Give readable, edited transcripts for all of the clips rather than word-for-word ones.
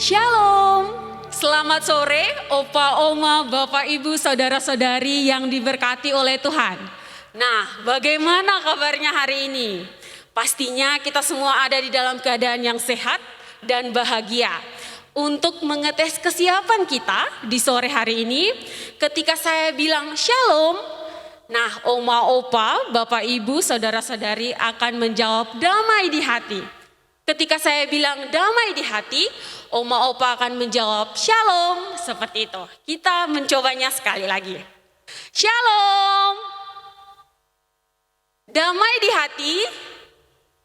Shalom, selamat sore Opa, Oma, Bapak, Ibu, Saudara-saudari yang diberkati oleh Tuhan. Nah, bagaimana kabarnya hari ini? Pastinya kita semua ada di dalam keadaan yang sehat dan bahagia. Untuk mengetes kesiapan kita di sore hari ini, ketika saya bilang shalom, nah Oma, Opa, Bapak, Ibu, Saudara-saudari akan menjawab damai di hati. Ketika saya bilang damai di hati, Oma Opa akan menjawab shalom, seperti itu. Kita mencobanya sekali lagi. Shalom. Damai di hati.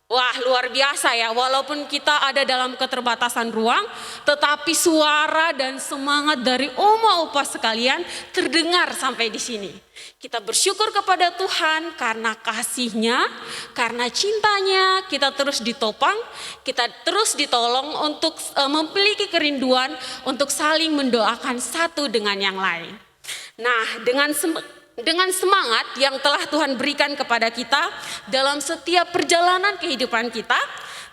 Wah, luar biasa ya, walaupun kita ada dalam keterbatasan ruang, tetapi suara dan semangat dari Oma Opa sekalian terdengar sampai di sini. Kita bersyukur kepada Tuhan karena kasih-Nya, karena cintanya kita terus ditopang, kita terus ditolong untuk memiliki kerinduan untuk saling mendoakan satu dengan yang lain. Nah, dengan semangat yang telah Tuhan berikan kepada kita dalam setiap perjalanan kehidupan kita,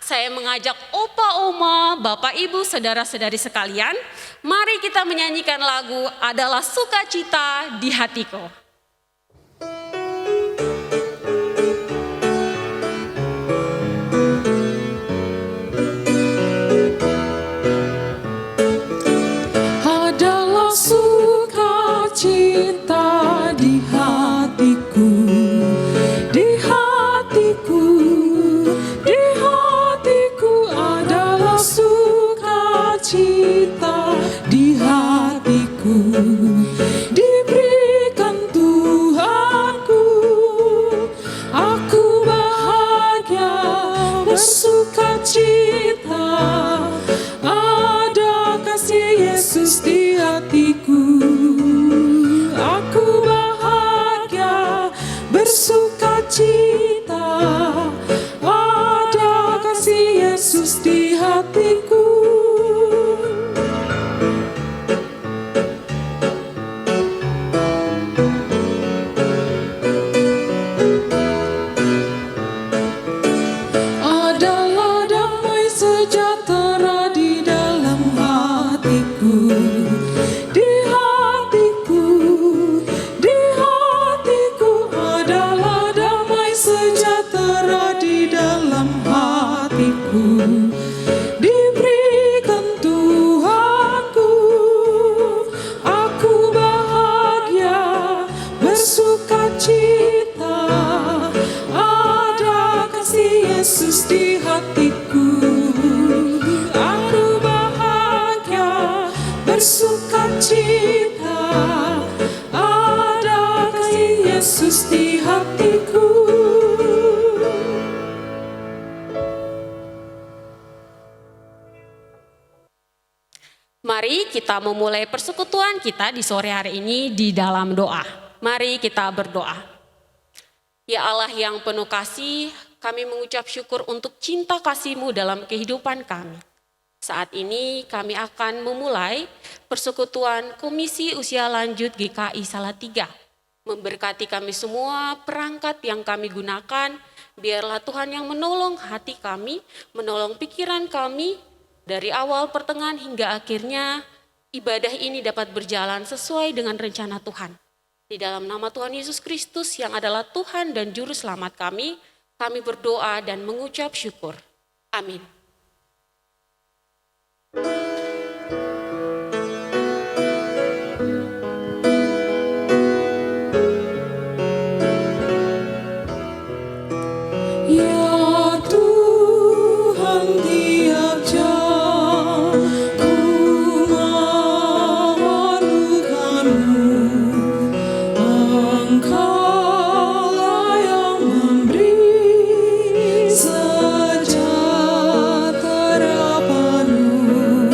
saya mengajak Opa, Oma, Bapak, Ibu, Saudara-saudari sekalian, mari kita menyanyikan lagu Adalah Sukacita di Hatiku. Adalah sukacita di hatiku, di hatiku, di hatiku adalah sukacita di hatiku. Diberikan Tuhanku, aku bahagia bersukacita. Ada kasih Yesus di hatiku, aku bahagia bersukacita. Ada kasih Yesus di hatiku. Adalah damai sejahtera di dalam hatiku, di hatiku, di hatiku adalah damai sejahtera di dalam hatiku. Diberikan Tuhanku, aku bahagia bersukacita. Ada kasih Yesus di hatiku, aku bahagia bersukacita. Ada kasih Yesus di hatiku. Mari kita memulai persekutuan kita di sore hari ini di dalam doa. Mari kita berdoa. Ya Allah yang penuh kasih, kami mengucap syukur untuk cinta kasih-Mu dalam kehidupan kami. Saat ini kami akan memulai persekutuan Komisi Usia Lanjut GKI Salatiga. Memberkati kami semua perangkat yang kami gunakan, biarlah Tuhan yang menolong hati kami, menolong pikiran kami, dari awal pertengahan hingga akhirnya ibadah ini dapat berjalan sesuai dengan rencana Tuhan. Di dalam nama Tuhan Yesus Kristus yang adalah Tuhan dan Juru Selamat kami berdoa dan mengucap syukur. Amin. Ya Tuhan, tiap jam ku memerlukan-Mu. Engkaulah yang memberi sejahtera baru.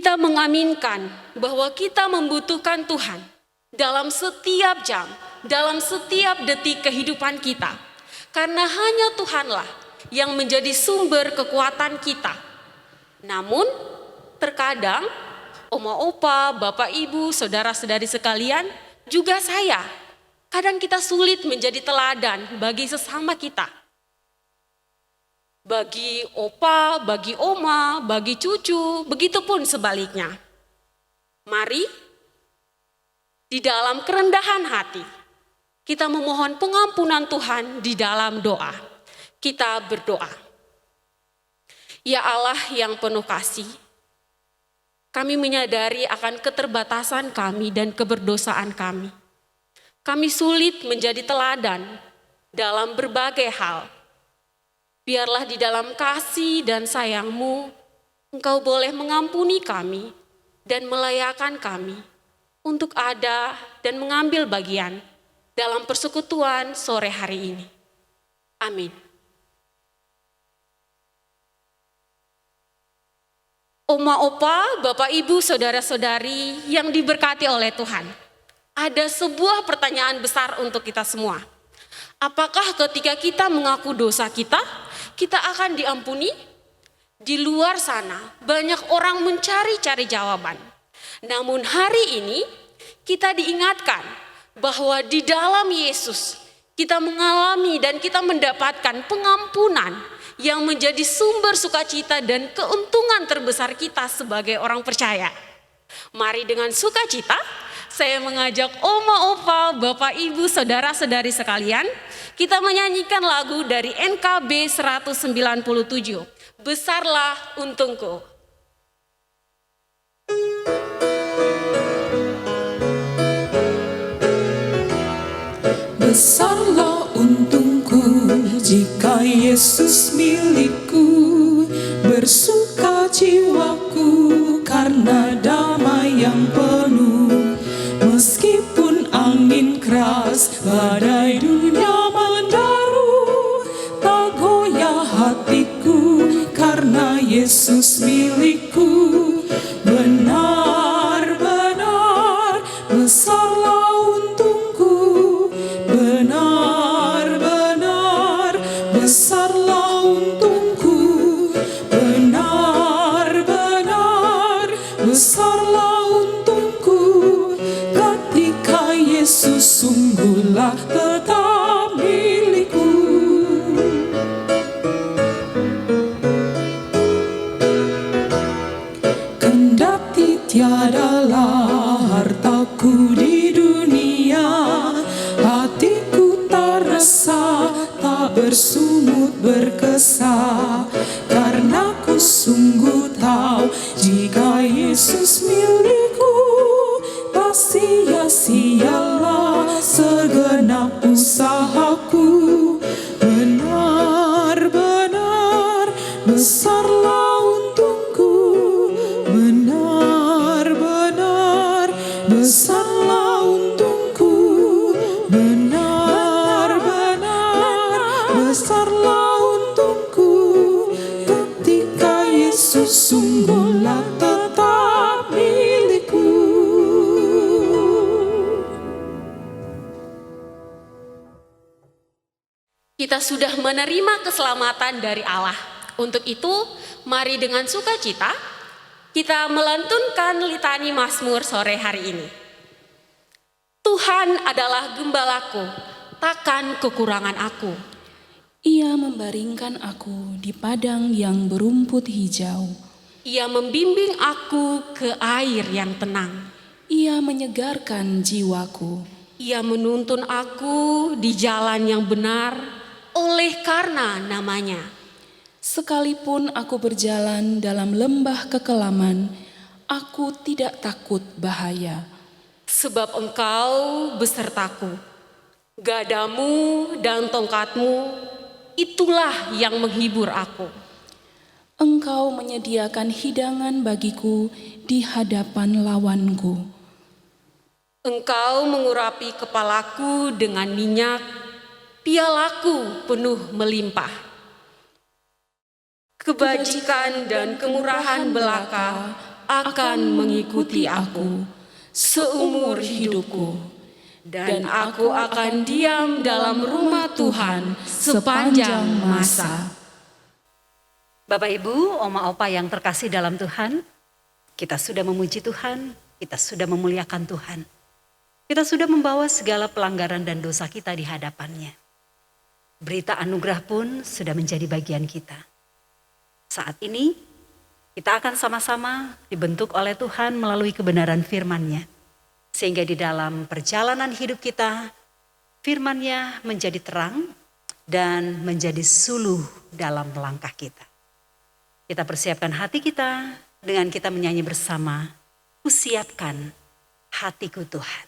Kita mengaminkan bahwa kita membutuhkan Tuhan dalam setiap jam, dalam setiap detik kehidupan kita. Karena hanya Tuhanlah yang menjadi sumber kekuatan kita. Namun, terkadang oma opa, bapak ibu, saudara-saudari sekalian, juga saya, kadang kita sulit menjadi teladan bagi sesama kita. Bagi opa, bagi oma, bagi cucu, begitupun sebaliknya. Mari, di dalam kerendahan hati, kita memohon pengampunan Tuhan di dalam doa. Kita berdoa. Ya Allah yang penuh kasih, kami menyadari akan keterbatasan kami dan keberdosaan kami. Kami sulit menjadi teladan dalam berbagai hal. Biarlah di dalam kasih dan sayang-Mu, Engkau boleh mengampuni kami dan melayakan kami untuk ada dan mengambil bagian dalam persekutuan sore hari ini. Amin. Oma opa, bapak ibu, saudara-saudari yang diberkati oleh Tuhan. Ada sebuah pertanyaan besar untuk kita semua. Apakah ketika kita mengaku dosa kita akan diampuni? Di luar sana banyak orang mencari-cari jawaban. Namun hari ini kita diingatkan bahwa di dalam Yesus kita mengalami dan kita mendapatkan pengampunan yang menjadi sumber sukacita dan keuntungan terbesar kita sebagai orang percaya. Mari dengan sukacita saya mengajak oma opa, bapak ibu, saudara-saudari sekalian, kita menyanyikan lagu dari NKB 197, Besarlah Untungku. Besarlah untungku jika Yesus milikku, bersuka jiwaku karena damai yang penuh. Meskipun angin keras, badai dunia menderu, tak goyah hatiku karena Yesus milikku. Benar-benar besarlah untungku, benar-benar besarlah untungku, benar-benar besarlah untungku. Ketika Yesus sungguhlah tetap milikku. Kendati tiadalah hartaku di dunia, hatiku tak resah, tak bersungut berkesah, karena ku sungguh tahu jika Yesus milikku, tak sia-sialah segenap usahaku. Benar-benar besarlah untungku, benar-benar besarlah untungku, benar-benar besarlah untungku. Ketika Yesus sungguhlah tetap milikku. Kita sudah menerima keselamatan dari Allah. Untuk itu, mari dengan sukacita kita melantunkan litani Mazmur sore hari ini. Tuhan adalah gembalaku, takkan kekurangan aku. Ia membaringkan aku di padang yang berumput hijau. Ia membimbing aku ke air yang tenang. Ia menyegarkan jiwaku. Ia menuntun aku di jalan yang benar oleh karena namanya. Sekalipun aku berjalan dalam lembah kekelaman, aku tidak takut bahaya. Sebab Engkau besertaku, gadamu dan tongkatmu, itulah yang menghibur aku. Engkau menyediakan hidangan bagiku di hadapan lawanku. Engkau mengurapi kepalaku dengan minyak, pialaku penuh melimpah. Kebajikan dan kemurahan belaka akan mengikuti aku seumur hidupku, dan aku akan diam dalam rumah Tuhan sepanjang masa. Bapak Ibu, Oma Opa yang terkasih dalam Tuhan, kita sudah memuji Tuhan, kita sudah memuliakan Tuhan. Kita sudah membawa segala pelanggaran dan dosa kita di hadapannya. Berita anugerah pun sudah menjadi bagian kita. Saat ini kita akan sama-sama dibentuk oleh Tuhan melalui kebenaran firman-Nya. Sehingga di dalam perjalanan hidup kita, firman-Nya menjadi terang dan menjadi suluh dalam langkah kita. Kita persiapkan hati kita dengan kita menyanyi bersama, "Kusiapkan hatiku Tuhan."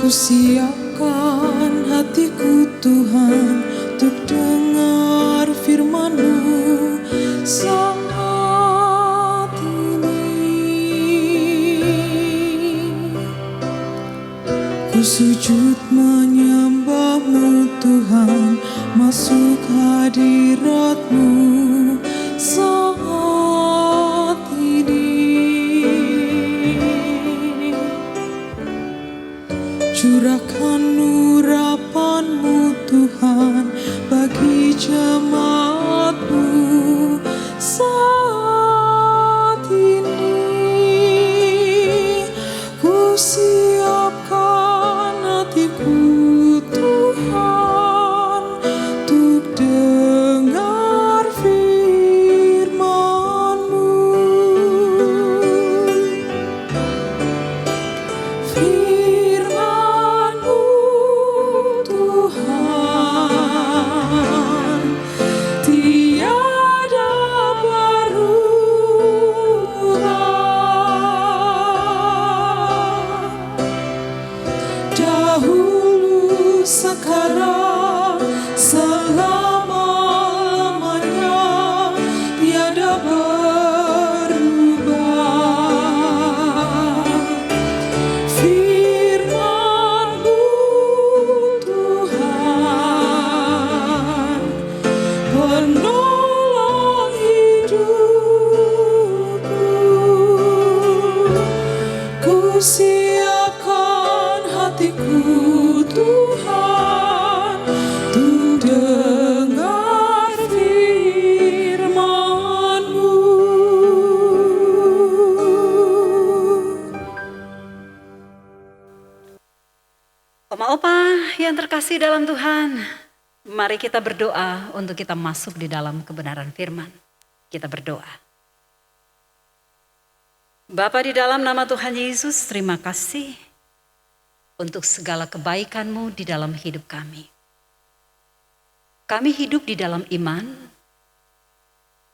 Kusiapkan hatiku Tuhan untuk dengar firman-Mu saat ini. Ku sujud menyembah-Mu Tuhan, masuk hadirat-Mu saat ini. Curahkan urapan-Mu Tuhan bagi jemaat-Mu saat ini. Ku siapkan hatiku Tuhan untuk dengar firman-Mu. Sekarang selama-lamanya tiada berubah. Firman-Mu Tuhan, penolong hidupku. Ku siapkan hatiku Tuhan untuk dengar firman-Mu. Oma Opa yang terkasih dalam Tuhan, mari kita berdoa untuk kita masuk di dalam kebenaran firman. Kita berdoa. Bapa di dalam nama Tuhan Yesus, terima kasih untuk segala kebaikan-Mu di dalam hidup kami. Kami hidup di dalam iman,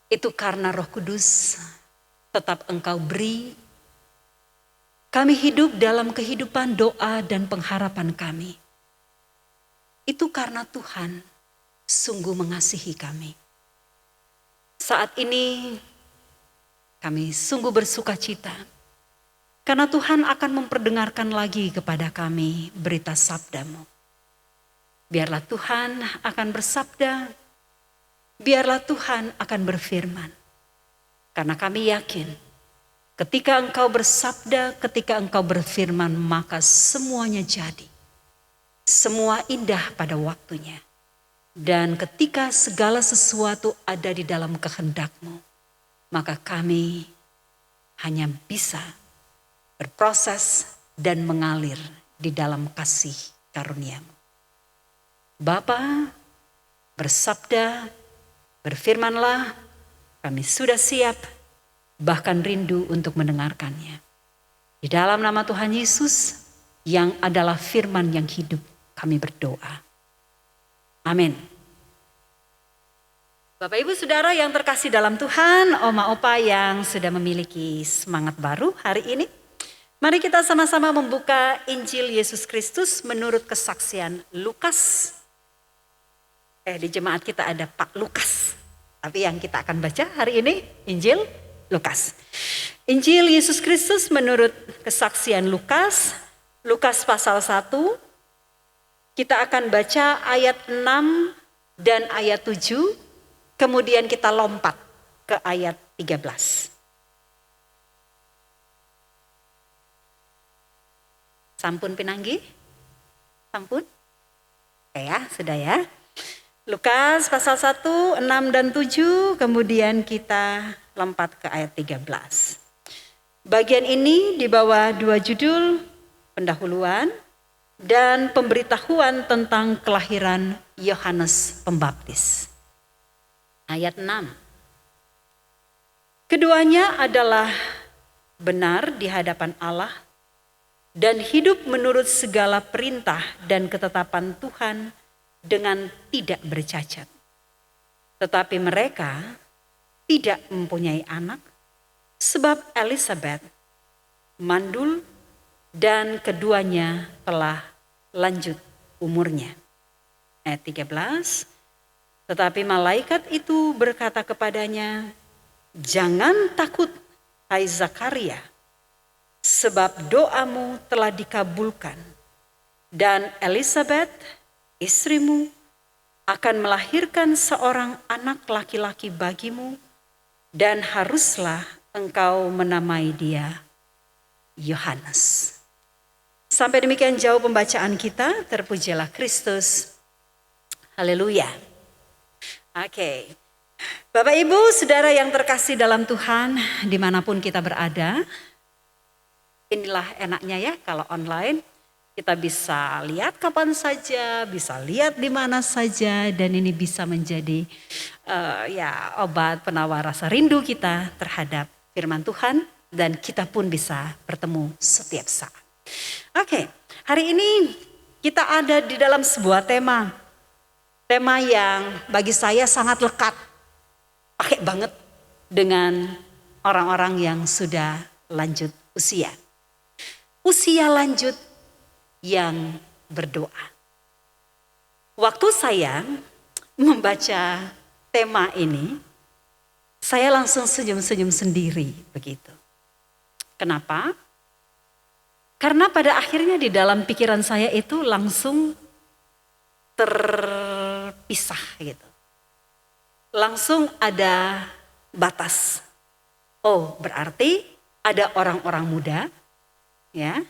itu karena Roh Kudus tetap Engkau beri. Kami hidup dalam kehidupan doa dan pengharapan kami. Itu karena Tuhan sungguh mengasihi kami. Saat ini kami sungguh bersuka cita karena Tuhan akan memperdengarkan lagi kepada kami berita sabda-Mu. Biarlah Tuhan akan bersabda, biarlah Tuhan akan berfirman. Karena kami yakin ketika Engkau bersabda, ketika Engkau berfirman, maka semuanya jadi. Semua indah pada waktunya. Dan ketika segala sesuatu ada di dalam kehendak-Mu, maka kami hanya bisa berproses dan mengalir di dalam kasih karunia-Mu. Bapa, bersabda, berfirmanlah, kami sudah siap, bahkan rindu untuk mendengarkannya. Di dalam nama Tuhan Yesus yang adalah firman yang hidup, kami berdoa. Amin. Bapak Ibu Saudara yang terkasih dalam Tuhan, Oma Opa yang sudah memiliki semangat baru hari ini. Mari kita sama-sama membuka Injil Yesus Kristus menurut kesaksian Lukas. Di jemaat kita ada Pak Lukas. Tapi yang kita akan baca hari ini Injil Lukas. Injil Yesus Kristus menurut kesaksian Lukas, Lukas pasal 1, kita akan baca ayat 6 dan ayat 7, kemudian kita lompat ke ayat 13. Sampun pinanggi? Sampun? Oke ya, sudah ya. Lukas pasal 1, 6 dan 7, kemudian kita lompat ke ayat 13. Bagian ini di bawah 2 judul, pendahuluan dan pemberitahuan tentang kelahiran Yohanes Pembaptis. Ayat 6. Keduanya adalah benar di hadapan Allah dan hidup menurut segala perintah dan ketetapan Tuhan dengan tidak bercacat. Tetapi mereka tidak mempunyai anak, sebab Elizabeth mandul dan keduanya telah lanjut umurnya. Ayat 13, tetapi malaikat itu berkata kepadanya, jangan takut, hai Zakaria, sebab doamu telah dikabulkan, dan Elizabeth, istrimu, akan melahirkan seorang anak laki-laki bagimu, dan haruslah engkau menamai dia Yohanes. Sampai demikian jauh pembacaan kita, terpujilah Kristus. Haleluya. Oke. Bapak Ibu, saudara yang terkasih dalam Tuhan, dimanapun kita berada, inilah enaknya ya kalau online. Kita bisa lihat kapan saja, bisa lihat di mana saja, dan ini bisa menjadi obat penawar rasa rindu kita terhadap firman Tuhan, dan kita pun bisa bertemu setiap saat. Oke, hari ini kita ada di dalam sebuah tema yang bagi saya sangat lekat, pakai banget dengan orang-orang yang sudah lanjut usia. Usia lanjut yang berdoa. Waktu saya membaca tema ini, saya langsung senyum-senyum sendiri begitu. Kenapa? Karena pada akhirnya di dalam pikiran saya itu langsung terpisah gitu. Langsung ada batas. Oh, berarti ada orang-orang muda, ya.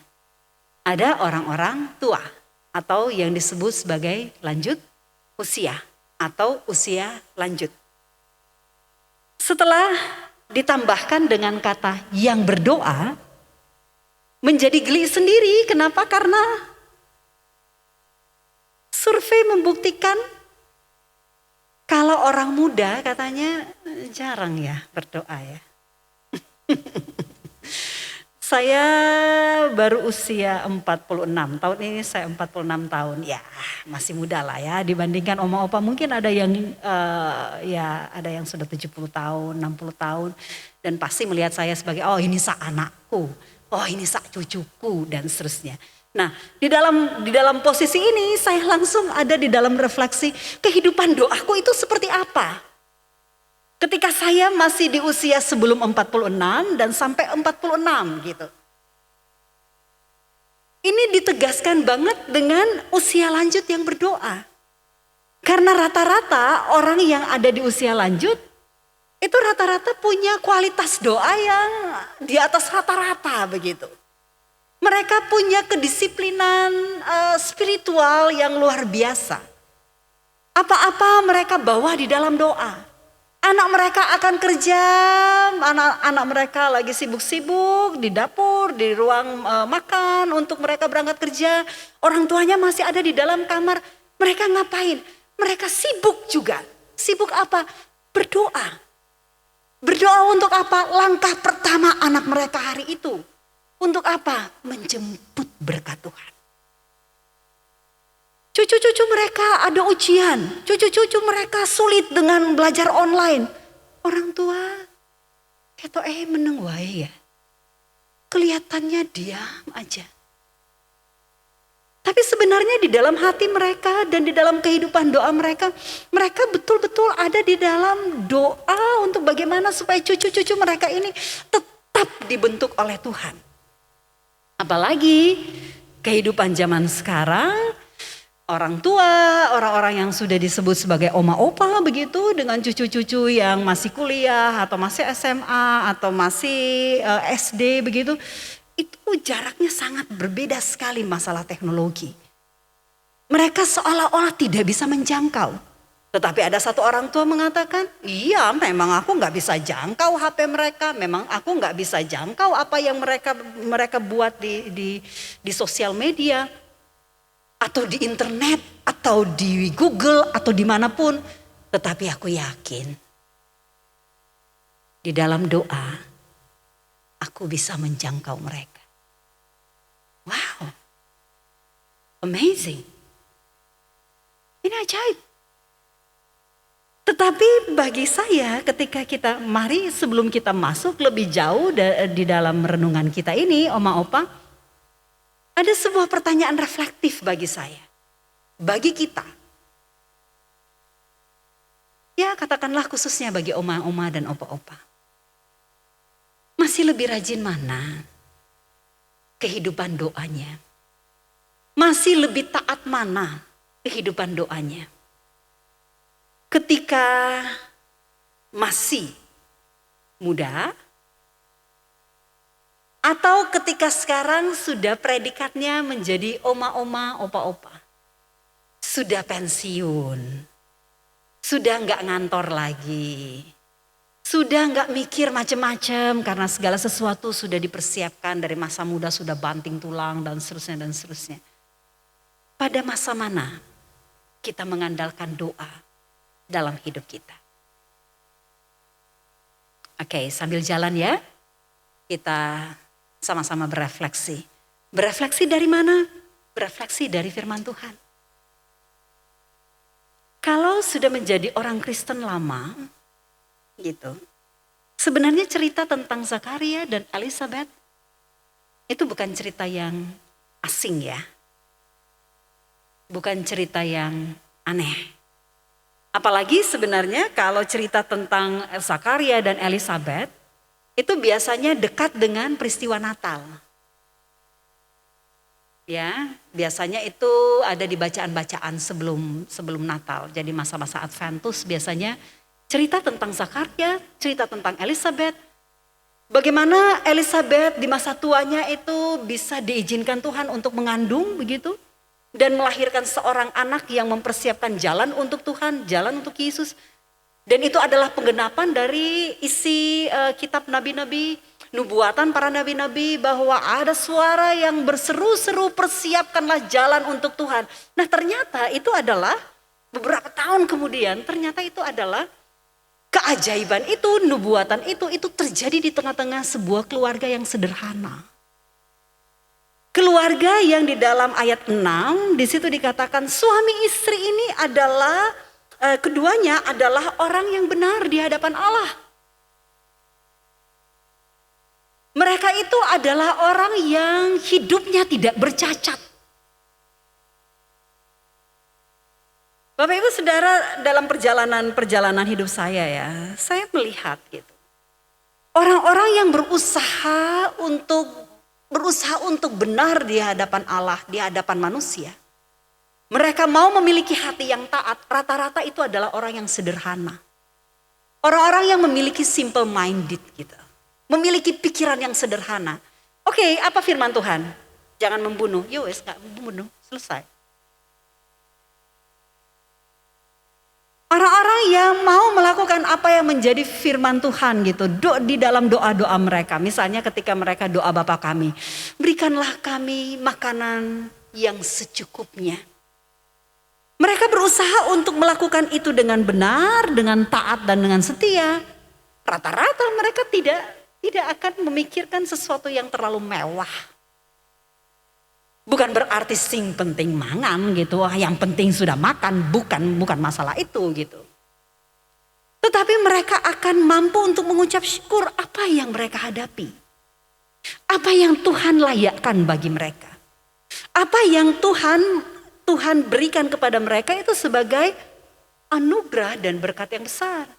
Ada orang-orang tua atau yang disebut sebagai lanjut usia atau usia lanjut. Setelah ditambahkan dengan kata yang berdoa, menjadi geli sendiri. Kenapa? Karena survei membuktikan kalau orang muda katanya jarang ya berdoa ya. Saya baru usia 46, tahun ini saya 46 tahun, ya masih muda lah ya dibandingkan oma opa. Mungkin ada yang ada yang sudah 70 tahun, 60 tahun dan pasti melihat saya sebagai oh ini sak anakku, oh ini sak cucuku dan seterusnya. Nah di dalam posisi ini saya langsung ada di dalam refleksi kehidupan doaku itu seperti apa. Ketika saya masih di usia sebelum 46 dan sampai 46 gitu. Ini ditegaskan banget dengan usia lanjut yang berdoa. Karena rata-rata orang yang ada di usia lanjut itu rata-rata punya kualitas doa yang di atas rata-rata begitu. Mereka punya kedisiplinan spiritual yang luar biasa. Apa-apa mereka bawa di dalam doa. Anak mereka akan kerja, anak mereka lagi sibuk-sibuk di dapur, di ruang makan untuk mereka berangkat kerja. Orang tuanya masih ada di dalam kamar. Mereka ngapain? Mereka sibuk juga. Sibuk apa? Berdoa. Berdoa untuk apa? Langkah pertama anak mereka hari itu. Untuk apa? Menjemput berkat Tuhan. Cucu-cucu mereka ada ujian, cucu-cucu mereka sulit dengan belajar online. Orang tua, keto meneng wae ya. Kelihatannya diam aja. Tapi sebenarnya di dalam hati mereka dan di dalam kehidupan doa mereka, mereka betul-betul ada di dalam doa untuk bagaimana supaya cucu-cucu mereka ini tetap tetap dibentuk oleh Tuhan. Apalagi kehidupan zaman sekarang, orang tua, orang-orang yang sudah disebut sebagai oma opa begitu, dengan cucu-cucu yang masih kuliah atau masih SMA atau masih SD begitu, itu jaraknya sangat berbeda sekali masalah teknologi. Mereka seolah-olah tidak bisa menjangkau. Tetapi ada satu orang tua mengatakan, iya memang aku nggak bisa jangkau HP mereka, memang aku nggak bisa jangkau apa yang mereka buat di sosial media, atau di internet, atau di Google, atau dimanapun. Tetapi aku yakin, di dalam doa, aku bisa menjangkau mereka. Wow, amazing. Ini ajaib. Tetapi bagi saya ketika mari sebelum kita masuk lebih jauh di dalam renungan kita ini, Oma Opa, ada sebuah pertanyaan reflektif bagi saya, bagi kita. Ya katakanlah khususnya bagi oma-oma dan opa-opa. Masih lebih rajin mana kehidupan doanya? Masih lebih taat mana kehidupan doanya? Ketika masih muda, atau ketika sekarang sudah predikatnya menjadi oma-oma, opa-opa, sudah pensiun, sudah nggak ngantor lagi, sudah nggak mikir macam-macam karena segala sesuatu sudah dipersiapkan dari masa muda, sudah banting tulang dan seterusnya dan seterusnya. Pada masa mana kita mengandalkan doa dalam hidup kita? Oke, sambil jalan ya, kita sama-sama berefleksi. Berefleksi dari mana? Berefleksi dari firman Tuhan. Kalau sudah menjadi orang Kristen lama, gitu, sebenarnya cerita tentang Zakaria dan Elizabeth itu bukan cerita yang asing ya. Bukan cerita yang aneh. Apalagi sebenarnya kalau cerita tentang Zakaria dan Elizabeth itu biasanya dekat dengan peristiwa Natal. Ya, biasanya itu ada di bacaan-bacaan sebelum Natal. Jadi masa-masa Adventus biasanya cerita tentang Zakaria, cerita tentang Elizabeth. Bagaimana Elizabeth di masa tuanya itu bisa diizinkan Tuhan untuk mengandung begitu. Dan melahirkan seorang anak yang mempersiapkan jalan untuk Tuhan, jalan untuk Yesus. Dan itu adalah penggenapan dari isi kitab nabi-nabi, nubuatan para nabi-nabi bahwa ada suara yang berseru-seru, persiapkanlah jalan untuk Tuhan. Nah ternyata itu adalah beberapa tahun kemudian, ternyata itu adalah keajaiban itu, nubuatan itu terjadi di tengah-tengah sebuah keluarga yang sederhana. Keluarga yang di dalam ayat 6 di situ dikatakan suami istri ini adalah keduanya adalah orang yang benar di hadapan Allah. Mereka itu adalah orang yang hidupnya tidak bercacat. Bapak Ibu Saudara, dalam perjalanan hidup saya ya, saya melihat gitu. Orang-orang yang berusaha untuk benar di hadapan Allah, di hadapan manusia. Mereka mau memiliki hati yang taat, rata-rata itu adalah orang yang sederhana. Orang-orang yang memiliki simple minded gitu. Memiliki pikiran yang sederhana. Oke, apa firman Tuhan? Jangan membunuh. Yowes, gak membunuh, selesai. Orang-orang yang mau melakukan apa yang menjadi firman Tuhan gitu di dalam doa-doa mereka. Misalnya ketika mereka doa Bapa kami, berikanlah kami makanan yang secukupnya. Mereka berusaha untuk melakukan itu dengan benar, dengan taat dan dengan setia. Rata-rata mereka tidak akan memikirkan sesuatu yang terlalu mewah. Bukan berarti sing penting mangan gitu, yang penting sudah makan, bukan masalah itu gitu. Tetapi mereka akan mampu untuk mengucap syukur apa yang mereka hadapi. Apa yang Tuhan layakkan bagi mereka. Apa yang Tuhan berikan kepada mereka itu sebagai anugerah dan berkat yang besar.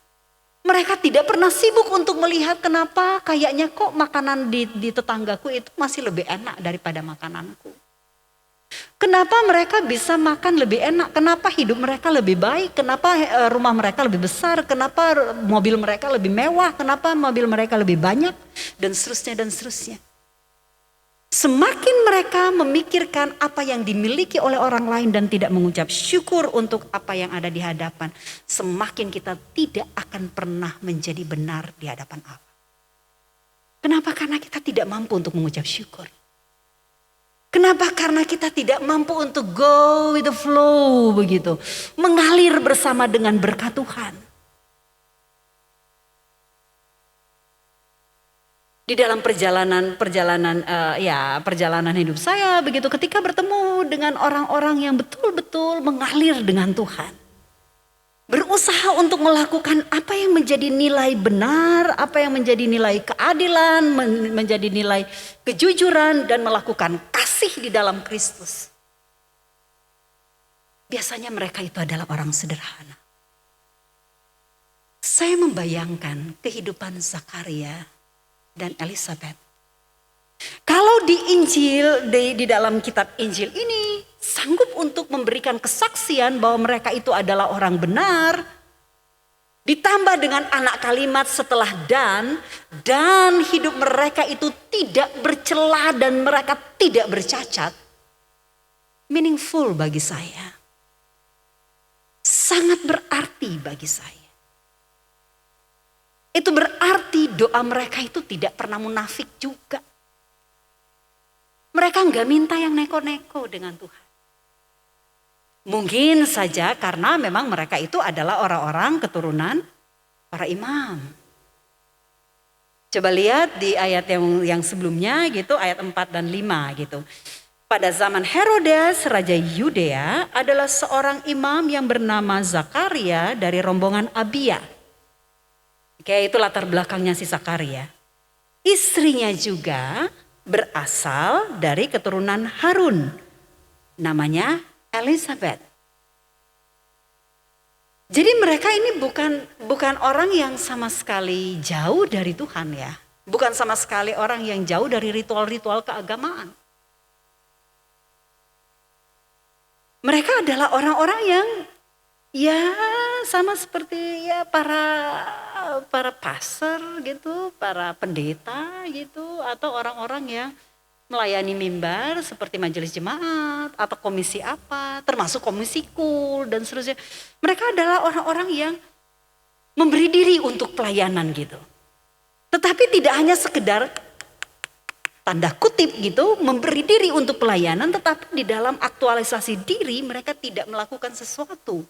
Mereka tidak pernah sibuk untuk melihat kenapa kayaknya kok makanan di tetanggaku itu masih lebih enak daripada makananku. Kenapa mereka bisa makan lebih enak? Kenapa hidup mereka lebih baik? Kenapa rumah mereka lebih besar? Kenapa mobil mereka lebih mewah? Kenapa mobil mereka lebih banyak? Dan seterusnya dan seterusnya. Semakin mereka memikirkan apa yang dimiliki oleh orang lain dan tidak mengucap syukur untuk apa yang ada di hadapan, semakin kita tidak akan pernah menjadi benar di hadapan Allah. Kenapa? Karena kita tidak mampu untuk mengucap syukur. Kenapa? Karena kita tidak mampu untuk go with the flow begitu. Mengalir bersama dengan berkat Tuhan. Di dalam perjalanan hidup saya begitu, ketika bertemu dengan orang-orang yang betul-betul mengalir dengan Tuhan. Berusaha untuk melakukan apa yang menjadi nilai benar, apa yang menjadi nilai keadilan, menjadi nilai kejujuran dan melakukan kasih di dalam Kristus. Biasanya mereka itu adalah orang sederhana. Saya membayangkan kehidupan Zakaria dan Elizabeth. Kalau di Injil, di dalam kitab Injil ini sanggup untuk memberikan kesaksian bahwa mereka itu adalah orang benar, ditambah dengan anak kalimat setelah dan hidup mereka itu tidak bercela dan mereka tidak bercacat, meaningful bagi saya, sangat berarti bagi saya. Itu berarti doa mereka itu tidak pernah munafik juga. Mereka nggak minta yang neko-neko dengan Tuhan. Mungkin saja karena memang mereka itu adalah orang-orang keturunan para imam. Coba lihat di ayat yang sebelumnya gitu, ayat 4 dan 5 gitu. Pada zaman Herodes, Raja Yudea adalah seorang imam yang bernama Zakaria dari rombongan Abia. Oke, itu latar belakangnya si Zakaria. Istrinya juga berasal dari keturunan Harun. Namanya Elizabeth. Jadi mereka ini bukan orang yang sama sekali jauh dari Tuhan ya. Bukan sama sekali orang yang jauh dari ritual-ritual keagamaan. Mereka adalah orang-orang yang ya sama seperti ya para pastor gitu, para pendeta gitu, atau orang-orang yang melayani mimbar seperti majelis jemaat atau komisi apa, termasuk komisi kul dan seterusnya. Mereka adalah orang-orang yang memberi diri untuk pelayanan gitu. Tetapi tidak hanya sekedar tanda kutip gitu, memberi diri untuk pelayanan, tetapi di dalam aktualisasi diri mereka tidak melakukan sesuatu.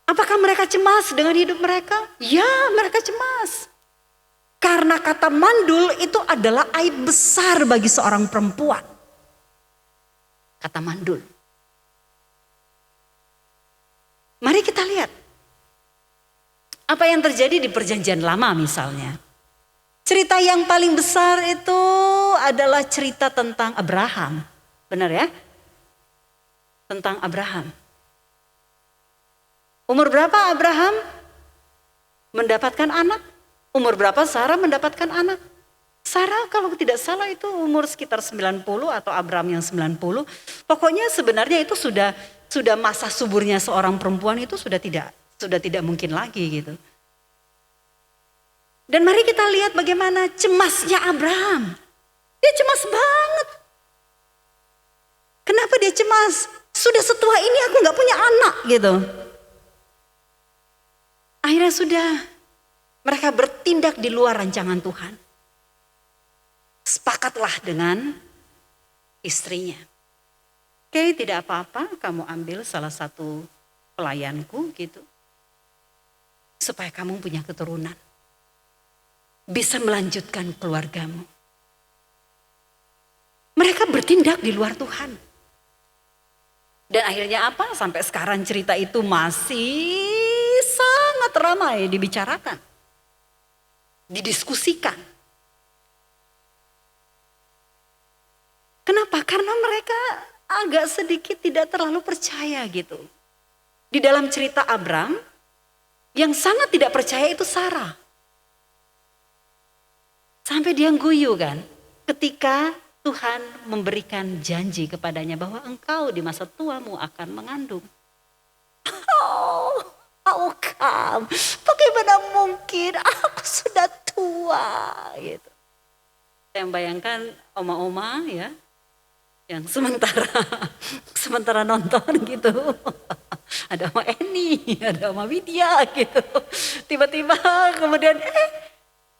Apakah mereka cemas dengan hidup mereka? Ya, mereka cemas. Karena kata mandul itu adalah aib besar bagi seorang perempuan. Kata mandul. Mari kita lihat. Apa yang terjadi di perjanjian lama misalnya. Cerita yang paling besar itu adalah cerita tentang Abraham. Benar ya? Tentang Abraham. Umur berapa Abraham mendapatkan anak? Umur berapa Sarah mendapatkan anak? Sarah kalau tidak salah itu umur sekitar 90 atau Abraham yang 90. Pokoknya sebenarnya itu sudah masa suburnya seorang perempuan itu sudah tidak mungkin lagi gitu. Dan mari kita lihat bagaimana cemasnya Abraham. Dia cemas banget. Kenapa dia cemas? Sudah setua ini aku gak punya anak gitu. Akhirnya sudah mereka bertindak di luar rancangan Tuhan. Sepakatlah dengan istrinya. Oke, tidak apa-apa, kamu ambil salah satu pelayanku gitu. Supaya kamu punya keturunan. Bisa melanjutkan keluargamu. Mereka bertindak di luar Tuhan. Dan akhirnya apa? Sampai sekarang cerita itu masih sangat ramai dibicarakan. Didiskusikan. Kenapa? Karena mereka agak sedikit tidak terlalu percaya gitu. di dalam cerita Abram, yang sangat tidak percaya itu Sarah. Sampai dia guyu kan, ketika Tuhan memberikan janji kepadanya bahwa engkau di masa tuamu akan mengandung. Oh, how come? Bagaimana mungkin aku sudah tua gitu. Saya membayangkan oma-oma ya, yang sementara nonton gitu. Ada Oma Eni, ada Oma Widya gitu. Tiba-tiba kemudian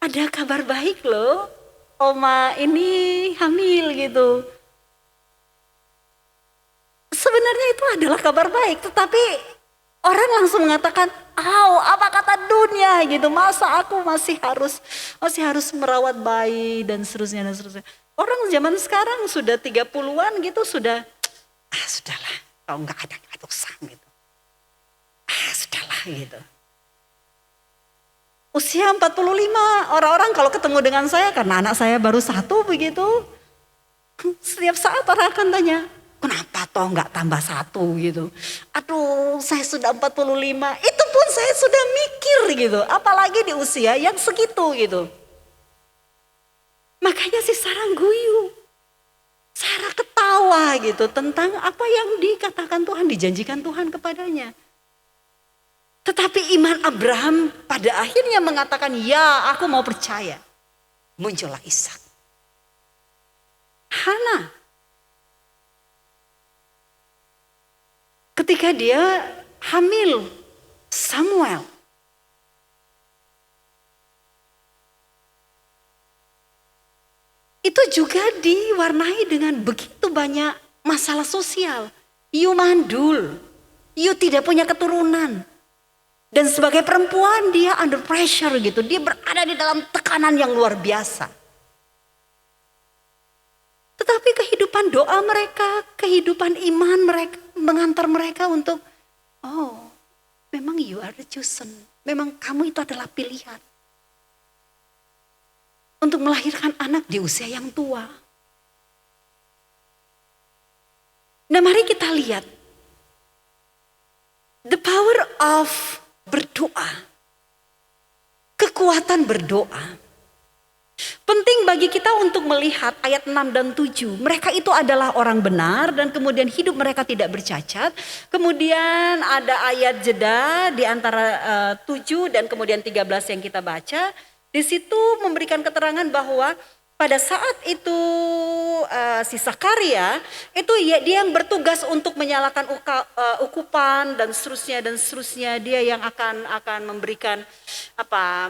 ada kabar baik loh. Oma ini hamil gitu. Sebenarnya itu adalah kabar baik, tetapi orang langsung mengatakan, apa kata dunia gitu, masa aku masih harus merawat bayi dan seterusnya dan seterusnya. Orang zaman sekarang sudah 30-an gitu sudah, sudahlah, kalau nggak ada urusan gitu. Sudahlah gitu. Usia 45, orang-orang kalau ketemu dengan saya, karena anak saya baru 1 begitu, setiap saat orang akan tanya, kenapa toh nggak tambah 1 gitu. Aduh, saya sudah 45, itu pun saya sudah mikir gitu, apalagi di usia yang segitu gitu. Makanya si Sarah guyu, Sarah ketawa gitu tentang apa yang dikatakan Tuhan, dijanjikan Tuhan kepadanya. Tetapi iman Abraham pada akhirnya mengatakan, ya aku mau percaya. Muncullah Ishak. Hana, ketika dia hamil Samuel, itu juga diwarnai dengan begitu banyak masalah sosial. You mandul, you tidak punya keturunan. Dan sebagai perempuan dia under pressure gitu. Dia berada di dalam tekanan yang luar biasa. Tetapi kehidupan doa mereka, kehidupan iman mereka, mengantar mereka untuk, memang you are the chosen. Memang kamu itu adalah pilihan. Untuk melahirkan anak di usia yang tua. Nah mari kita lihat. The power of berdoa, kekuatan berdoa. Penting bagi kita untuk melihat ayat 6 dan 7. Mereka itu adalah orang benar dan kemudian hidup mereka tidak bercacat. Kemudian ada ayat jeda di antara 7 dan kemudian 13 yang kita baca. Di situ memberikan keterangan bahwa pada saat itu si Sakaria itu dia yang bertugas untuk menyalakan ukupan dan seterusnya dia yang akan memberikan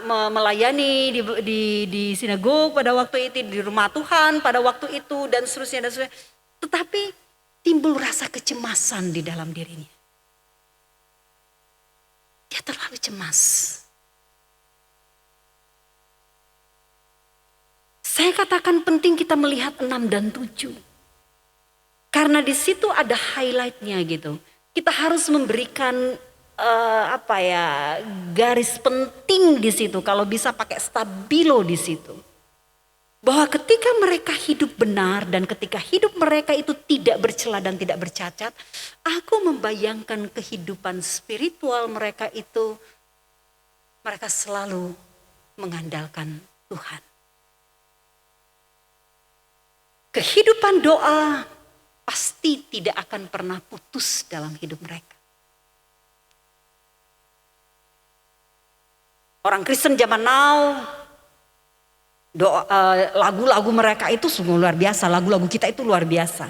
melayani di sinagog pada waktu itu, di rumah Tuhan pada waktu itu dan seterusnya. Tetapi timbul rasa kecemasan di dalam dirinya. Dia terlalu cemas. Saya katakan penting kita melihat 6 dan 7. Karena di situ ada highlightnya gitu. Kita harus memberikan garis penting di situ. Kalau bisa pakai stabilo di situ. Bahwa ketika mereka hidup benar dan ketika hidup mereka itu tidak bercela dan tidak bercacat. Aku membayangkan kehidupan spiritual mereka itu. Mereka selalu mengandalkan Tuhan. Kehidupan doa pasti tidak akan pernah putus dalam hidup mereka. Orang Kristen zaman now, lagu-lagu mereka itu sungguh luar biasa. Lagu-lagu kita itu luar biasa.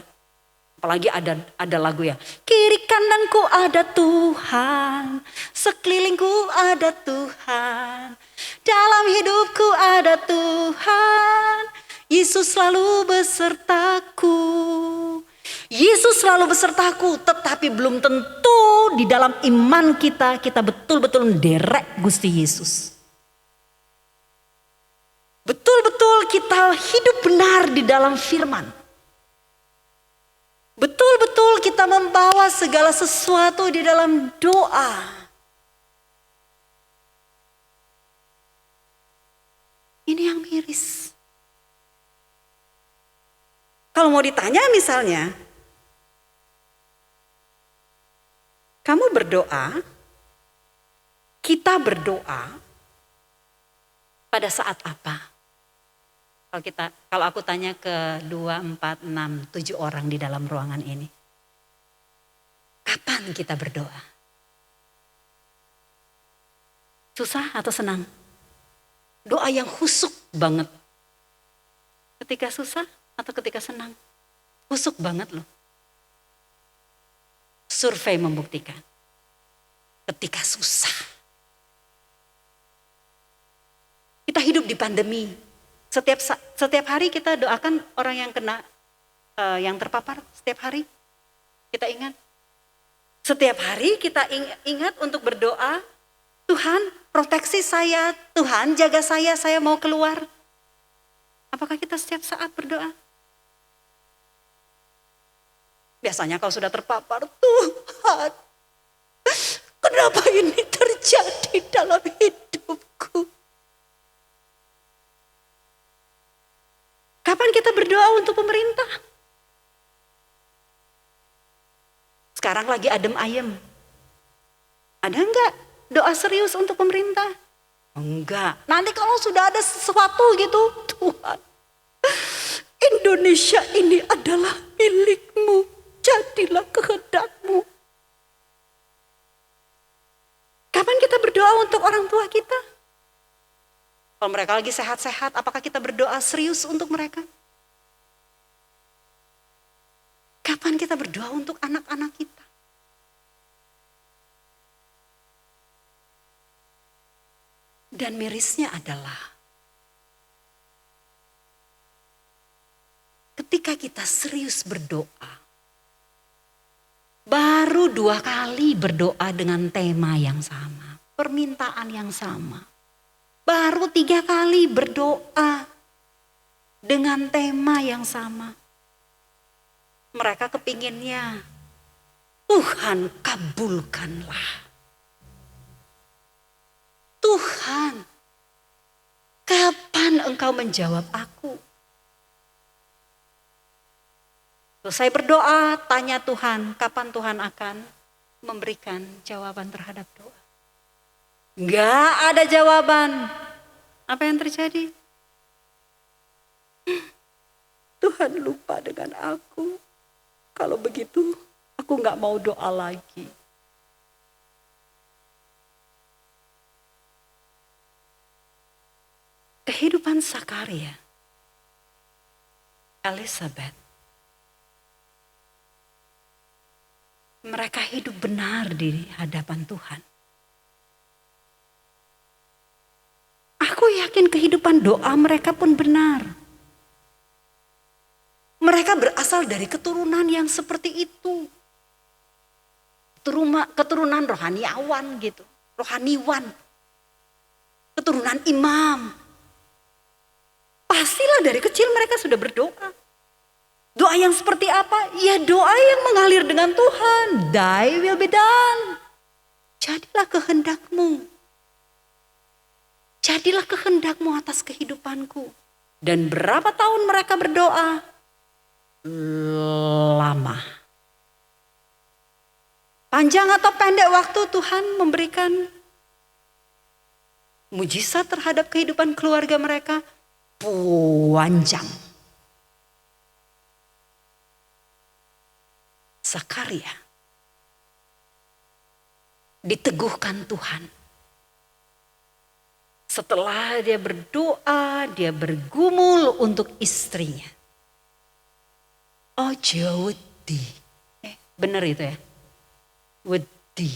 Apalagi ada lagu ya. Kiri kananku ada Tuhan, sekelilingku ada Tuhan, dalam hidupku ada Tuhan. Yesus selalu besertaku. Yesus selalu besertaku, tetapi belum tentu di dalam iman kita betul-betul menderek Gusti Yesus. Betul-betul kita hidup benar di dalam firman. Betul-betul kita membawa segala sesuatu di dalam doa. Ini yang miris. Kalau mau ditanya misalnya, Kamu berdoa, kita berdoa pada saat apa? Kalau aku tanya ke 2, 4, 6, 7 orang di dalam ruangan ini. Kapan kita berdoa? Susah atau senang? Doa yang husuk banget. Ketika susah atau ketika senang? Husuk banget loh. Survei membuktikan. Ketika susah. Kita hidup di pandemi. Setiap hari kita doakan orang yang kena, yang terpapar. Setiap hari kita ingat. Setiap hari kita ingat untuk berdoa. Tuhan proteksi saya, Tuhan jaga saya mau keluar. Apakah kita setiap saat berdoa? Biasanya kalau sudah terpapar, Tuhan, kenapa ini terjadi dalam hidupku? Kapan kita berdoa untuk pemerintah? Sekarang lagi adem ayem. Ada enggak doa serius untuk pemerintah? Enggak. Nanti kalau sudah ada sesuatu gitu, Tuhan, Indonesia ini adalah milikmu. Jadilah kehendak-mu. Kapan kita berdoa untuk orang tua kita? Kalau mereka lagi sehat-sehat, apakah kita berdoa serius untuk mereka? Kapan kita berdoa untuk anak-anak kita? Dan mirisnya adalah ketika kita serius berdoa, baru 2 kali berdoa dengan tema yang sama, permintaan yang sama. Baru 3 kali berdoa dengan tema yang sama. Mereka kepinginnya, Tuhan kabulkanlah. Tuhan, kapan Engkau menjawab aku? Selesai berdoa, tanya Tuhan, kapan Tuhan akan memberikan jawaban terhadap doa? Enggak ada jawaban. Apa yang terjadi? Tuhan lupa dengan aku. Kalau begitu, aku enggak mau doa lagi. Kehidupan Zakaria, Elizabeth, mereka hidup benar di hadapan Tuhan. Aku yakin kehidupan doa mereka pun benar. Mereka berasal dari keturunan yang seperti itu. Keturunan rohaniawan gitu. Rohaniwan. Keturunan imam. Pastilah dari kecil mereka sudah berdoa. Doa yang seperti apa? Ya doa yang mengalir dengan Tuhan. Thy will be done. Jadilah kehendakmu. Jadilah kehendakmu atas kehidupanku. Dan berapa tahun mereka berdoa? Lama. Panjang atau pendek waktu Tuhan memberikan mujizat terhadap kehidupan keluarga mereka? Panjang. Zakaria diteguhkan Tuhan. Setelah dia berdoa, dia bergumul untuk istrinya. Ojo wedi. Bener itu ya? Wedi.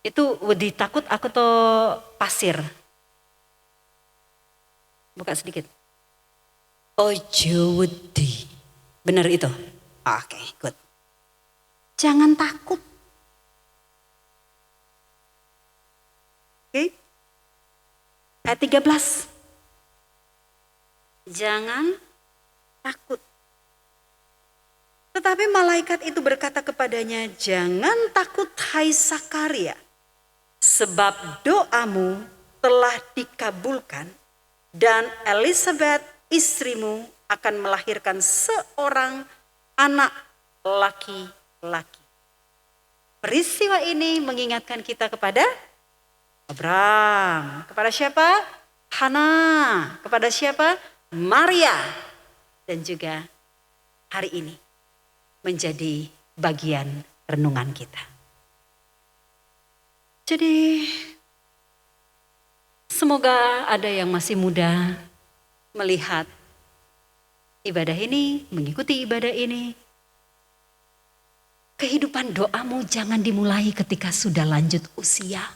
Itu wedi takut atau pasir? Buka sedikit. Ojo wedi. Bener itu? Oke, good. Jangan takut. Oke. Ayat 13. Jangan takut. Tetapi malaikat itu berkata kepadanya, jangan takut hai Zakaria, sebab doamu telah dikabulkan dan Elizabeth istrimu akan melahirkan seorang anak laki-laki. Peristiwa ini mengingatkan kita kepada Abraham. Kepada siapa? Hana. Kepada siapa? Maria. Dan juga hari ini menjadi bagian renungan kita. Jadi semoga ada yang masih muda melihat ibadah ini, mengikuti ibadah ini. Kehidupan doamu jangan dimulai ketika sudah lanjut usia.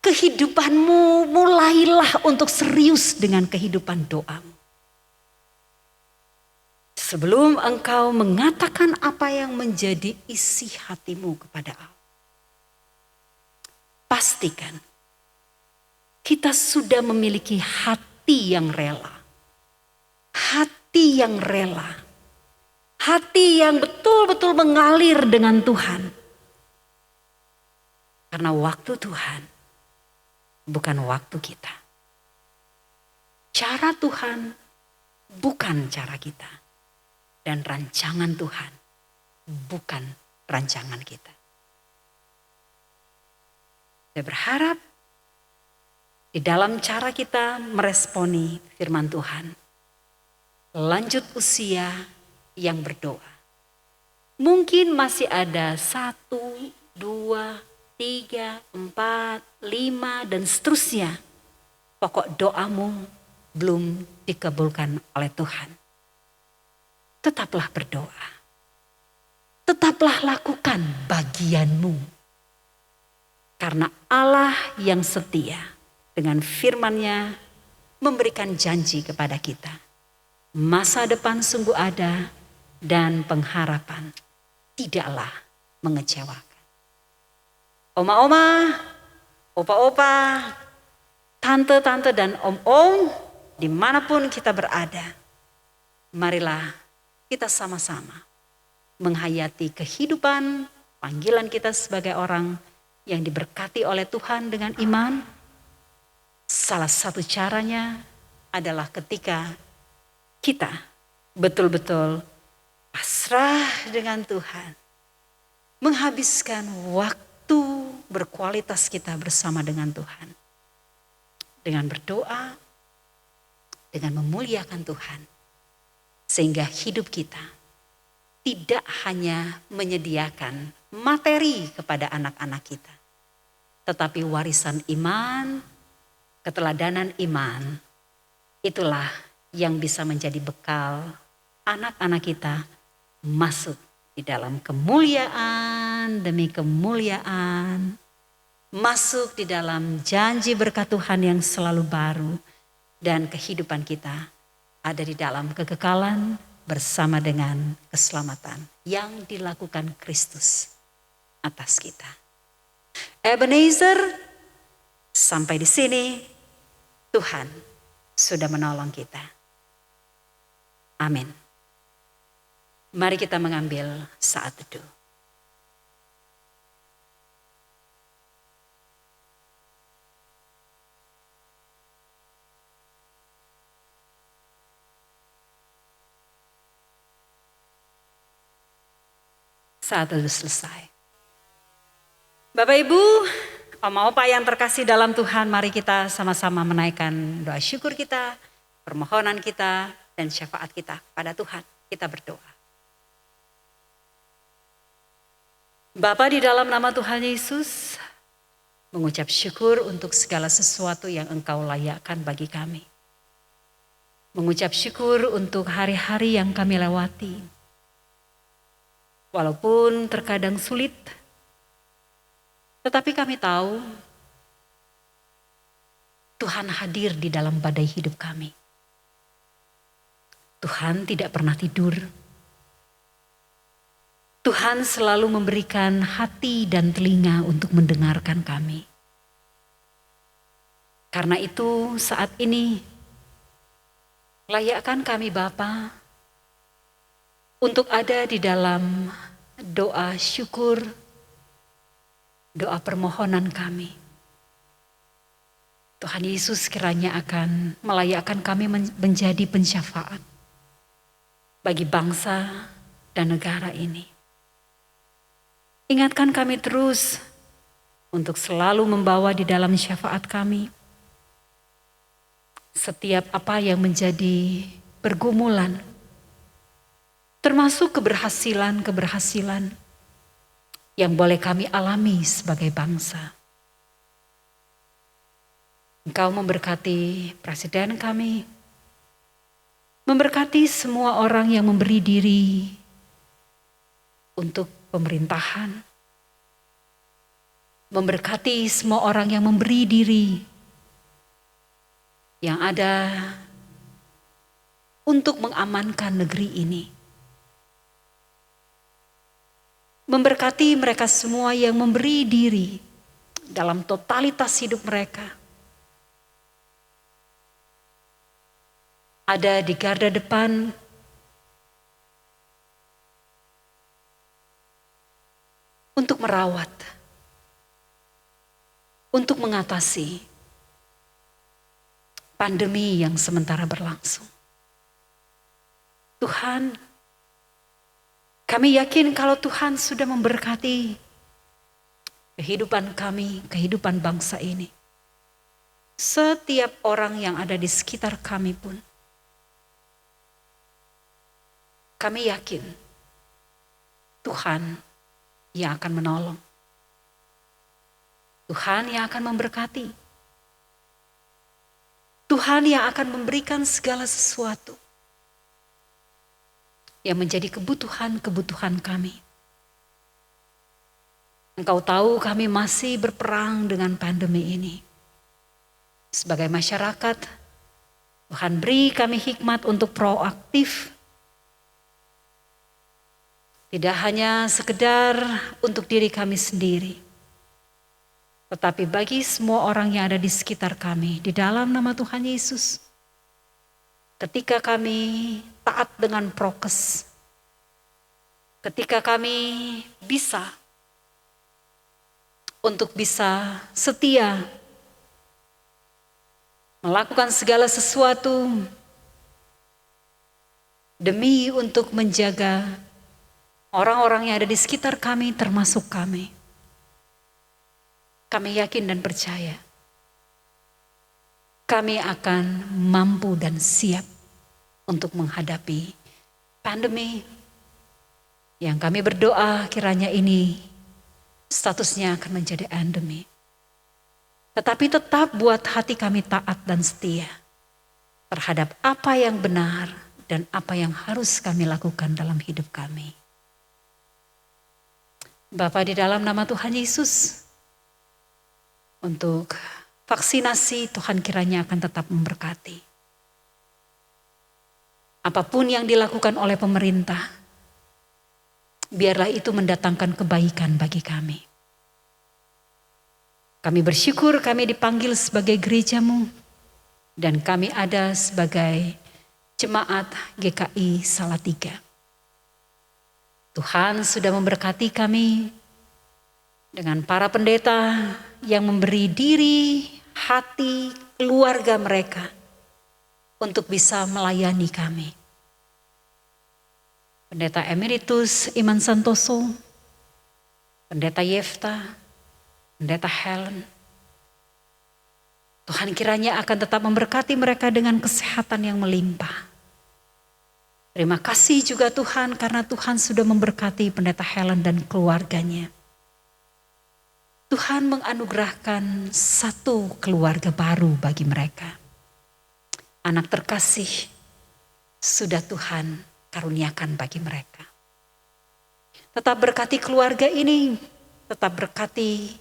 Kehidupanmu mulailah untuk serius dengan kehidupan doamu. Sebelum engkau mengatakan apa yang menjadi isi hatimu kepada Allah. Pastikan kita sudah memiliki hati yang rela. Hati yang rela. Hati yang betul-betul mengalir dengan Tuhan. Karena waktu Tuhan bukan waktu kita. Cara Tuhan bukan cara kita. Dan rancangan Tuhan bukan rancangan kita. Saya berharap di dalam cara kita meresponi firman Tuhan. Lanjut usia yang berdoa. Mungkin masih ada 1, 2, 3, 4, 5 dan seterusnya. Pokok doamu belum dikabulkan oleh Tuhan. Tetaplah berdoa. Tetaplah lakukan bagianmu. Karena Allah yang setia dengan firman-Nya memberikan janji kepada kita. Masa depan sungguh ada dan pengharapan tidaklah mengecewakan. Oma-oma, opa-opa, tante-tante dan om-om, dimanapun kita berada, marilah kita sama-sama menghayati kehidupan panggilan kita sebagai orang yang diberkati oleh Tuhan dengan iman. Salah satu caranya adalah ketika kita betul-betul pasrah dengan Tuhan. Menghabiskan waktu berkualitas kita bersama dengan Tuhan. Dengan berdoa, dengan memuliakan Tuhan. Sehingga hidup kita tidak hanya menyediakan materi kepada anak-anak kita. Tetapi warisan iman, keteladanan iman, itulah yang bisa menjadi bekal anak-anak kita masuk di dalam kemuliaan demi kemuliaan. Masuk di dalam janji berkat Tuhan yang selalu baru. Dan kehidupan kita ada di dalam kekekalan bersama dengan keselamatan yang dilakukan Kristus atas kita. Ebenezer, sampai di sini Tuhan sudah menolong kita. Amin. Mari kita mengambil saat teduh. Saat teduh selesai. Bapak Ibu, Oma Opa yang terkasih dalam Tuhan, mari kita sama-sama menaikkan doa syukur kita, permohonan kita, dan syafaat kita pada Tuhan. Kita berdoa. Bapa, di dalam nama Tuhan Yesus, mengucap syukur untuk segala sesuatu yang Engkau layakkan bagi kami. Mengucap syukur untuk hari-hari yang kami lewati. Walaupun terkadang sulit, tetapi kami tahu Tuhan hadir di dalam badai hidup kami. Tuhan tidak pernah tidur. Tuhan selalu memberikan hati dan telinga untuk mendengarkan kami. Karena itu saat ini layakkan kami Bapa untuk ada di dalam doa syukur, doa permohonan kami. Tuhan Yesus kiranya akan melayakkan kami menjadi pensyafaat. bagi bangsa dan negara ini. Ingatkan kami terus untuk selalu membawa di dalam syafaat kami setiap apa yang menjadi pergumulan, termasuk keberhasilan-keberhasilan yang boleh kami alami sebagai bangsa. Engkau memberkati presiden kami, memberkati semua orang yang memberi diri untuk pemerintahan, memberkati semua orang yang memberi diri yang ada untuk mengamankan negeri ini. Memberkati mereka semua yang memberi diri dalam totalitas hidup mereka. Ada di garda depan untuk merawat, untuk mengatasi pandemi yang sementara berlangsung. Tuhan, kami yakin kalau Tuhan sudah memberkati kehidupan kami, kehidupan bangsa ini. Setiap orang yang ada di sekitar kami pun, kami yakin Tuhan yang akan menolong. Tuhan yang akan memberkati. Tuhan yang akan memberikan segala sesuatu yang menjadi kebutuhan-kebutuhan kami. Engkau tahu kami masih berperang dengan pandemi ini. Sebagai masyarakat, Tuhan beri kami hikmat untuk proaktif. Tidak hanya sekedar untuk diri kami sendiri, tetapi bagi semua orang yang ada di sekitar kami, di dalam nama Tuhan Yesus. Ketika kami taat dengan prokes, ketika kami bisa untuk bisa setia melakukan segala sesuatu demi untuk menjaga orang-orang yang ada di sekitar kami, termasuk kami. Kami yakin dan percaya kami akan mampu dan siap untuk menghadapi pandemi yang kami berdoa kiranya ini statusnya akan menjadi endemi. Tetapi tetap buat hati kami taat dan setia terhadap apa yang benar dan apa yang harus kami lakukan dalam hidup kami. Bapa, di dalam nama Tuhan Yesus, untuk vaksinasi Tuhan kiranya akan tetap memberkati. Apapun yang dilakukan oleh pemerintah, biarlah itu mendatangkan kebaikan bagi kami. Kami bersyukur kami dipanggil sebagai gereja-Mu dan kami ada sebagai jemaat GKI Salatiga. Tuhan sudah memberkati kami dengan para pendeta yang memberi diri, hati, keluarga mereka untuk bisa melayani kami. Pendeta Emeritus Iman Santoso, Pendeta Yefta, Pendeta Helen. Tuhan kiranya akan tetap memberkati mereka dengan kesehatan yang melimpah. Terima kasih juga Tuhan karena Tuhan sudah memberkati Pendeta Helen dan keluarganya. Tuhan menganugerahkan satu keluarga baru bagi mereka. Anak terkasih sudah Tuhan karuniakan bagi mereka. Tetap berkati keluarga ini, tetap berkati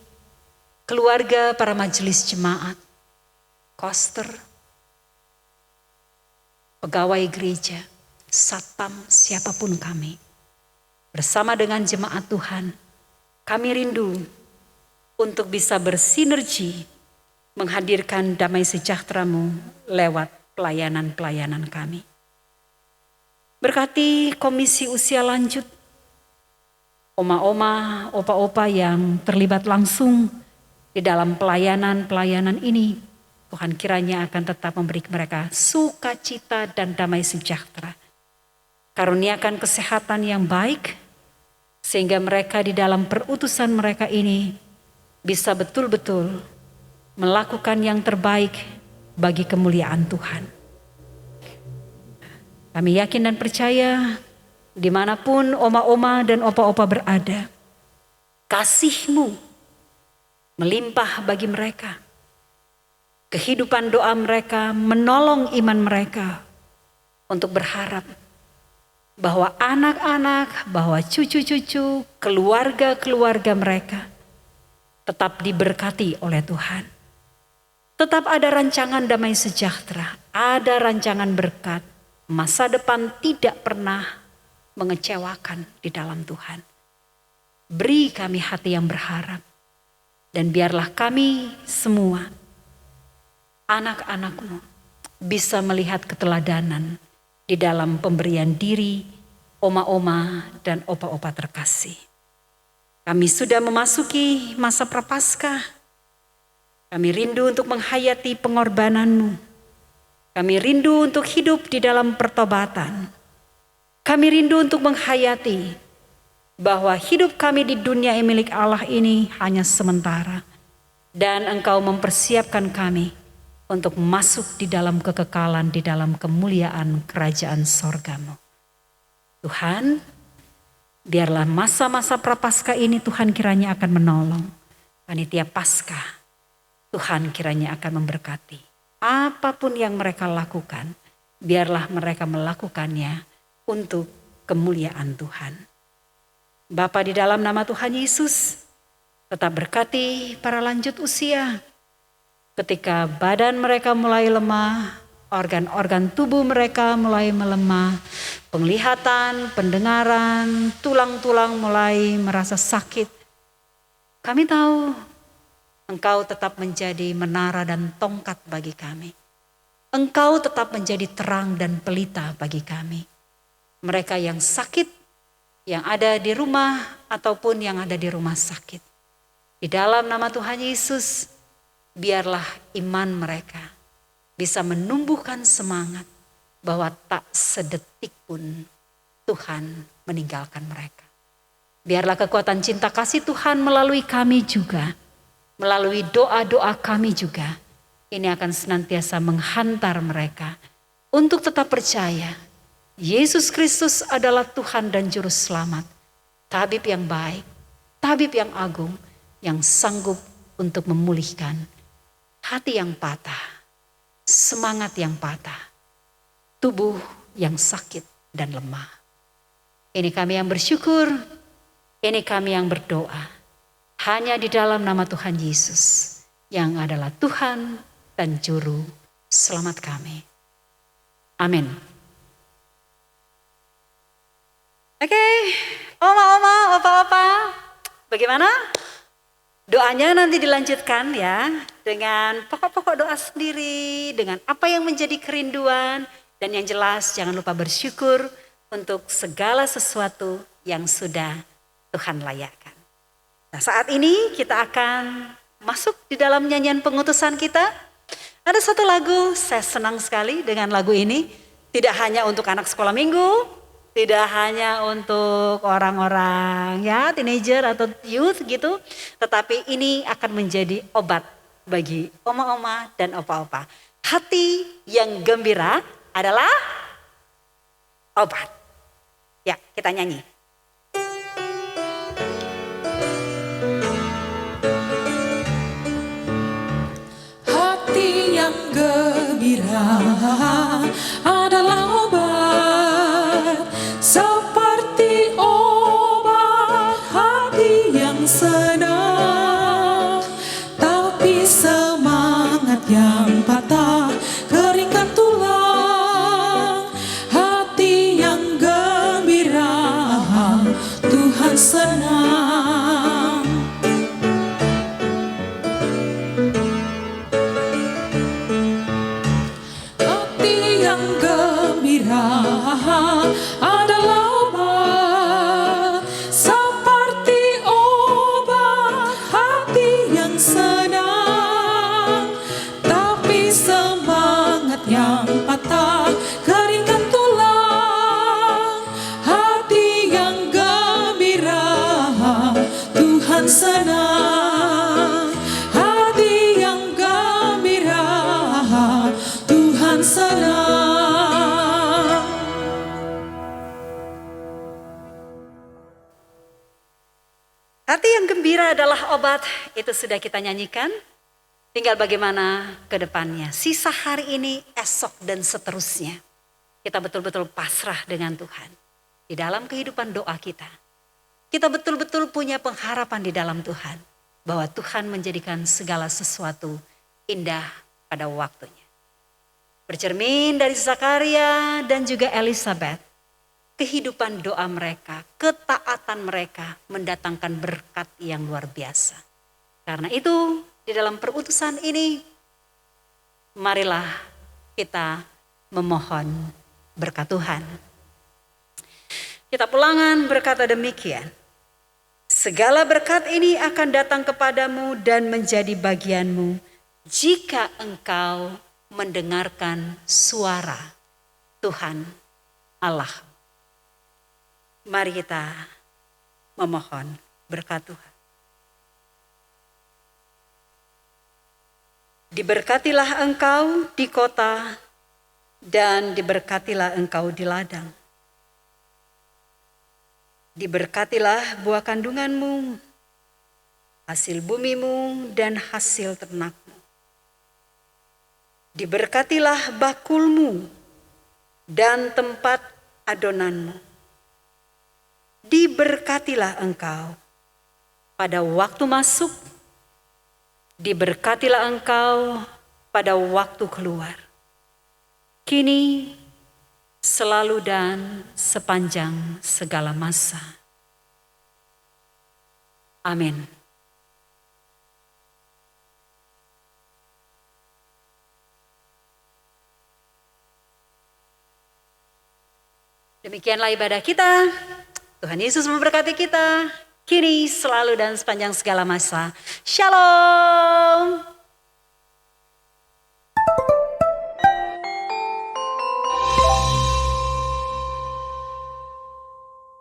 keluarga para majelis jemaat, koster, pegawai gereja, satpam, siapapun kami. Bersama dengan jemaat Tuhan, kami rindu untuk bisa bersinergi menghadirkan damai sejahtera-Mu lewat pelayanan-pelayanan kami. Berkati komisi usia lanjut, oma-oma, opa-opa yang terlibat langsung di dalam pelayanan-pelayanan ini. Tuhan kiranya akan tetap memberi mereka sukacita dan damai sejahtera. Karuniakan kesehatan yang baik, sehingga mereka di dalam perutusan mereka ini bisa betul-betul melakukan yang terbaik bagi kemuliaan Tuhan. Kami yakin dan percaya dimanapun oma-oma dan opa-opa berada, kasih-Mu melimpah bagi mereka. Kehidupan doa mereka menolong iman mereka untuk berharap bahwa anak-anak, bahwa cucu-cucu, keluarga-keluarga mereka tetap diberkati oleh Tuhan. Tetap ada rancangan damai sejahtera, ada rancangan berkat, masa depan tidak pernah mengecewakan di dalam Tuhan. Beri kami hati yang berharap, dan biarlah kami semua, anak-anak-Mu, bisa melihat keteladanan di dalam pemberian diri oma-oma dan opa-opa terkasih. Kami sudah memasuki masa prapaskah. Kami rindu untuk menghayati pengorbanan-Mu. Kami rindu untuk hidup di dalam pertobatan. Kami rindu untuk menghayati bahwa hidup kami di dunia yang milik Allah ini hanya sementara. Dan Engkau mempersiapkan kami untuk masuk di dalam kekekalan, di dalam kemuliaan kerajaan sorga-Mu. Tuhan, biarlah masa-masa prapaskah ini Tuhan kiranya akan menolong. Panitia Paskah, Tuhan kiranya akan memberkati. Apapun yang mereka lakukan, biarlah mereka melakukannya untuk kemuliaan Tuhan. Bapa, di dalam nama Tuhan Yesus, tetap berkati para lanjut usia. Ketika badan mereka mulai lemah, organ-organ tubuh mereka mulai melemah, penglihatan, pendengaran, tulang-tulang mulai merasa sakit. Kami tahu Engkau tetap menjadi menara dan tongkat bagi kami. Engkau tetap menjadi terang dan pelita bagi kami. Mereka yang sakit, yang ada di rumah ataupun yang ada di rumah sakit. Di dalam nama Tuhan Yesus, biarlah iman mereka bisa menumbuhkan semangat bahwa tak sedetik pun Tuhan meninggalkan mereka. Biarlah kekuatan cinta kasih Tuhan melalui kami juga, melalui doa-doa kami juga, ini akan senantiasa menghantar mereka untuk tetap percaya Yesus Kristus adalah Tuhan dan Juru Selamat, tabib yang baik, tabib yang agung, yang sanggup untuk memulihkan hati yang patah, semangat yang patah, tubuh yang sakit dan lemah. Ini kami yang bersyukur, ini kami yang berdoa. Hanya di dalam nama Tuhan Yesus yang adalah Tuhan dan Juru Selamat kami. Amin. Oke, oma-oma, opa-opa, bagaimana? Doanya nanti dilanjutkan ya dengan pokok-pokok doa sendiri, dengan apa yang menjadi kerinduan, dan yang jelas jangan lupa bersyukur untuk segala sesuatu yang sudah Tuhan layakkan. Nah, saat ini kita akan masuk di dalam nyanyian pengutusan kita. Ada satu lagu, saya senang sekali dengan lagu ini. Tidak hanya untuk anak sekolah minggu, tidak hanya untuk orang-orang ya teenager atau youth gitu, tetapi ini akan menjadi obat bagi oma-oma dan opa-opa. Hati yang gembira adalah obat. Ya, kita nyanyi. Hati yang gembira adalah obat, seperti obat hati yang senang. Tapi semangat yang patah keringkan tulang. Hati yang gembira Tuhan senang. Hati yang gembira adalah obat, seperti obat hati yang senang. Tapi semangat yang patah keringkan tulang. Tuhan senang. Hati yang gembira, Tuhan senang. Hati yang gembira adalah obat, itu sudah kita nyanyikan. Tinggal bagaimana ke depannya, sisa hari ini, esok dan seterusnya. Kita betul-betul pasrah dengan Tuhan. Di dalam kehidupan doa kita, kita betul-betul punya pengharapan di dalam Tuhan. Bahwa Tuhan menjadikan segala sesuatu indah pada waktunya. Bercermin dari Zakaria dan juga Elizabeth, kehidupan doa mereka, ketaatan mereka mendatangkan berkat yang luar biasa. Karena itu di dalam perutusan ini, marilah kita memohon berkat Tuhan. Kitab Ulangan berkata demikian, segala berkat ini akan datang kepadamu dan menjadi bagianmu jika engkau mendengarkan suara Tuhan Allah. Mari kita memohon berkat Tuhan. Diberkatilah engkau di kota dan diberkatilah engkau di ladang. Diberkatilah buah kandunganmu, hasil bumimu dan hasil ternakmu. Diberkatilah bakulmu dan tempat adonanmu. Diberkatilah engkau pada waktu masuk, diberkatilah engkau pada waktu keluar. Kini, selalu dan sepanjang segala masa. Amin. Demikianlah ibadah kita. Tuhan Yesus memberkati kita. Kini, selalu dan sepanjang segala masa. Shalom.